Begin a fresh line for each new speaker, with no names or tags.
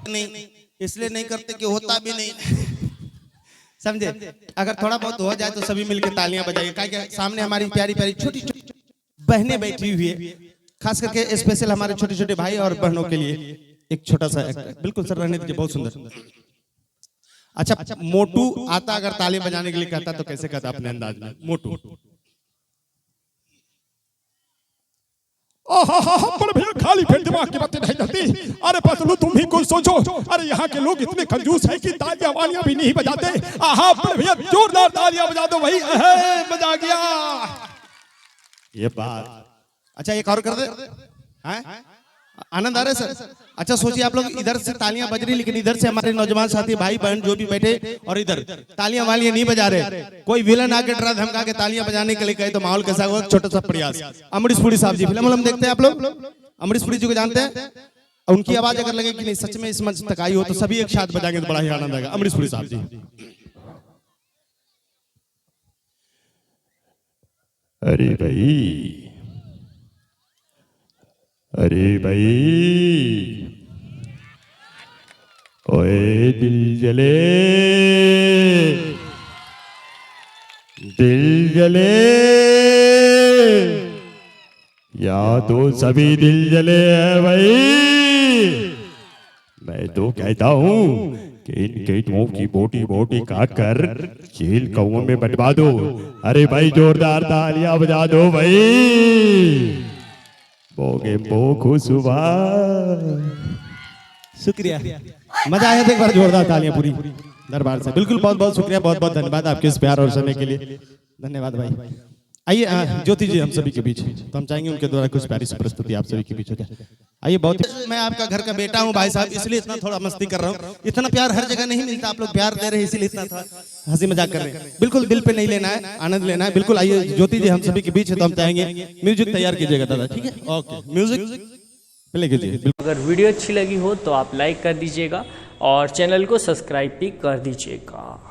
नहीं, इसलिए नहीं करते कि होता भी नहीं। समझे? अगर थोड़ा बहुत हो जाए तो सभी मिलकर तालियां बजाइए। क्या सामने हमारी प्यारी प्यारी छोटी छोटी बहनें बैठी हुई है, खास करके स्पेशल हमारे छोटे छोटे भाई और बहनों के लिए एक छोटा सा बिल्कुल सर रहने दीजिए, बहुत सुंदर। अच्छा, मोटू आता अगर ताली बजाने के लिए कहता तो कैसे कहता अपने अंदाज में? मोटू
पर भैया खाली फिर दिमाग की बातें नहीं चलती। अरे पतलू तुम भी कुछ सोचो। अरे यहाँ के लोग इतने कंजूस हैं कि तालियां वालियां भी नहीं बजाते। आहा पर भैया जोरदार तालियां बजा दो भाई। बजा गया
ये बात। अच्छा एक और कर दे, आनंद आ रहा है सर? अच्छा सोचिए आप लोग इधर से तालियां बज रही, लेकिन इधर से हमारे नौजवान साथी भाई बहन जो भी बैठे और इधर तालियां वालियां नहीं बजा रहे। कोई विलन आके डरा धमका के तालियां बजाने के लिए कहे तो माहौल कैसा होगा? छोटा सा प्रयास। अमरीश पुरी साहब जी फिल्म हम देखते हैं, आप लोग अमरीश पुरी जी को जानते हैं? उनकी आवाज अगर लगे कि नहीं सच में इस मंच तक आई हो तो सभी एक साथ बजाएंगे तो बड़ा ही आनंद आएगा। अमरीश पुरी साहब जी।
अरे भाई, अरे भाई, ओए दिल जले, दिल जले, या तो सभी दिल जले है भाई। मैं तो कहता हूँ कि इन केटुओं की बोटी बोटी काट कर चील कौओं में बंटवा दो। अरे भाई जोरदार तालियां बजा दो भाई। बोगे बो सुबह।
शुक्रिया, मजा आया था। एक बार जोरदार तालियां पूरी दरबार से। बिल्कुल, बहुत बहुत शुक्रिया, बहुत बहुत धन्यवाद आपके इस प्यार और समय के लिए। धन्यवाद भाई। आइए ज्योति जी हम सभी के बीच, तो हम चाहेंगे उनके द्वारा कुछ प्यारी सी प्रस्तुति आप सभी के बीच हो जाए। आइए। बहुत मैं आपका घर का बेटा हूँ भाई साहब, इसलिए इतना थोड़ा मस्ती कर रहा हूँ। इतना प्यार हर जगह नहीं मिलता, आप लोग प्यार दे रहे हैं इसीलिए इतना था हंसी मजाक कर रहे हैं। बिल्कुल दिल पे नहीं लेना है, आनंद लेना है। बिल्कुल आइए ज्योति जी हम सभी के बीच है, तो हम चाहेंगे म्यूजिक तैयार कीजिएगा दादा, ठीक है? ओके, म्यूजिक प्ले कीजिए।
अगर वीडियो अच्छी लगी हो तो आप लाइक कर दीजिएगा और चैनल को सब्सक्राइब भी कर दीजिएगा।